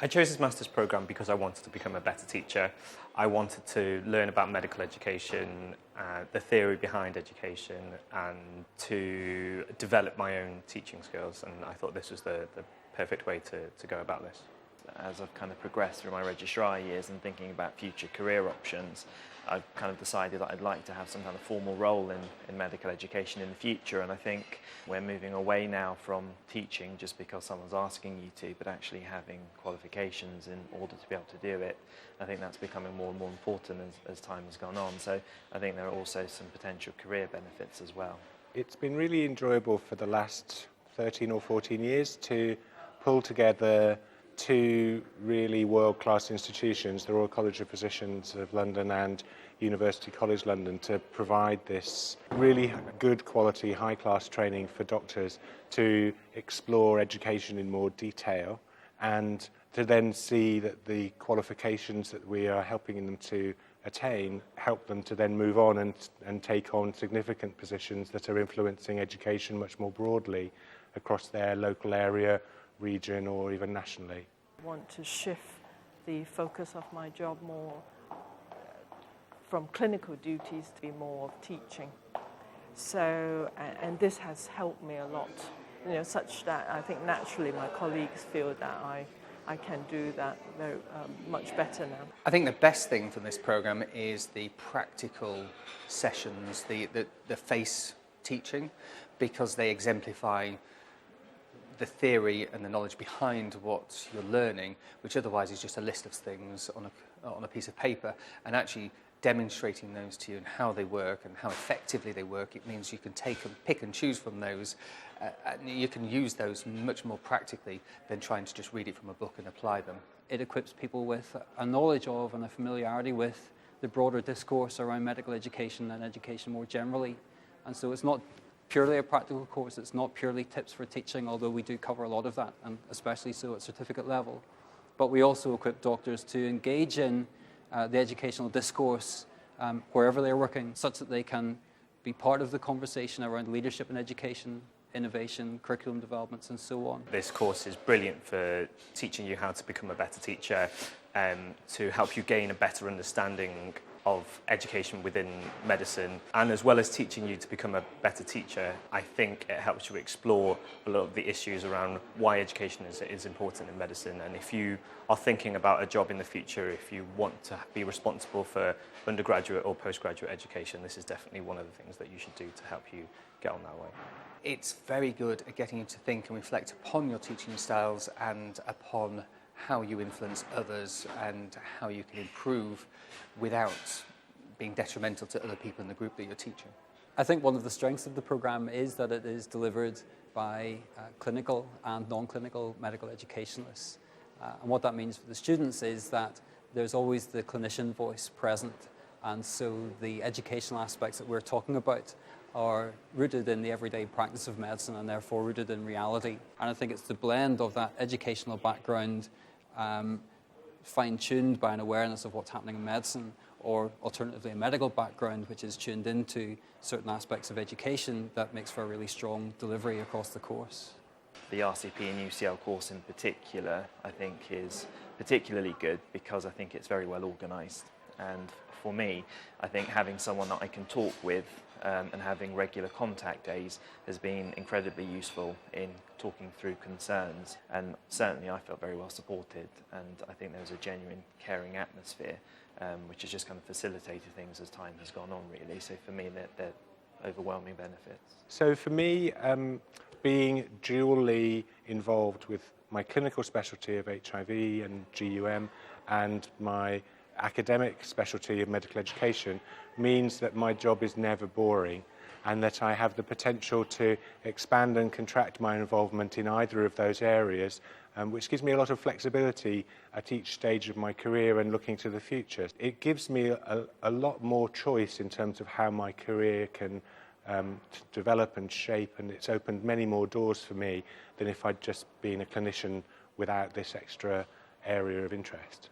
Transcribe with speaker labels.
Speaker 1: I chose this master's programme because I wanted to become a better teacher. I wanted to learn about medical education, the theory behind education, and to develop my own teaching skills, and I thought this was the perfect way to go about this.
Speaker 2: As I've kind of progressed through my registrar years and thinking about future career options, I've kind of decided that I'd like to have some kind of formal role in medical education in the future, and I think we're moving away now from teaching just because someone's asking you to, but actually having qualifications in order to be able to do it. I think that's becoming more and more important as time has gone on, so I think there are also some potential career benefits as well.
Speaker 3: It's been really enjoyable for the last 13 or 14 years to pull together two really world-class institutions, the Royal College of Physicians of London and University College London, to provide this really good quality, high-class training for doctors to explore education in more detail and to then see that the qualifications that we are helping them to attain help them to then move on and take on significant positions that are influencing education much more broadly across their local area, region, or even nationally.
Speaker 4: I want to shift the focus of my job more from clinical duties to be more of teaching. So, and this has helped me a lot, such that I think naturally my colleagues feel that I can do that very, much better now.
Speaker 5: I think the best thing from this programme is the practical sessions, the face teaching, because they exemplify the theory and the knowledge behind what you're learning, which otherwise is just a list of things on a piece of paper, and actually demonstrating those to you and how they work and how effectively they work. It means you can take and pick and choose from those, and you can use those much more practically than trying to just read it from a book and apply them.
Speaker 6: It equips people with a knowledge of and a familiarity with the broader discourse around medical education and education more generally. And so it's not purely a practical course, it's not purely tips for teaching, although we do cover a lot of that, and especially so at certificate level. But we also equip doctors to engage in the educational discourse wherever they're working, such that they can be part of the conversation around leadership in education, innovation, curriculum developments, and so on.
Speaker 1: This course is brilliant for teaching you how to become a better teacher, to help you gain a better understanding of education within medicine, and as well as teaching you to become a better teacher, I think it helps you explore a lot of the issues around why education is important in medicine. And if you are thinking about a job in the future, if you want to be responsible for undergraduate or postgraduate education, this is definitely one of the things that you should do to help you get on that way.
Speaker 5: It's very good at getting you to think and reflect upon your teaching styles and upon how you influence others and how you can improve without being detrimental to other people in the group that you're teaching.
Speaker 6: I think one of the strengths of the programme is that it is delivered by clinical and non-clinical medical educationalists. And what that means for the students is that there's always the clinician voice present, and so the educational aspects that we're talking about are rooted in the everyday practice of medicine and therefore rooted in reality. And I think it's the blend of that educational background fine-tuned by an awareness of what's happening in medicine, or alternatively a medical background which is tuned into certain aspects of education, that makes for a really strong delivery across the course.
Speaker 2: The RCP and UCL course in particular, I think, is particularly good because I think it's very well organised. And for me, I think having someone that I can talk with and having regular contact days has been incredibly useful in talking through concerns, and certainly I felt very well supported, and I think there was a genuine caring atmosphere which has just kind of facilitated things as time has gone on, really. So for me, they're overwhelming benefits.
Speaker 3: So for me, being dually involved with my clinical specialty of HIV and GUM and my academic specialty of medical education means that my job is never boring, and that I have the potential to expand and contract my involvement in either of those areas, which gives me a lot of flexibility at each stage of my career and looking to the future. It gives me a lot more choice in terms of how my career can develop and shape, and it's opened many more doors for me than if I'd just been a clinician without this extra area of interest.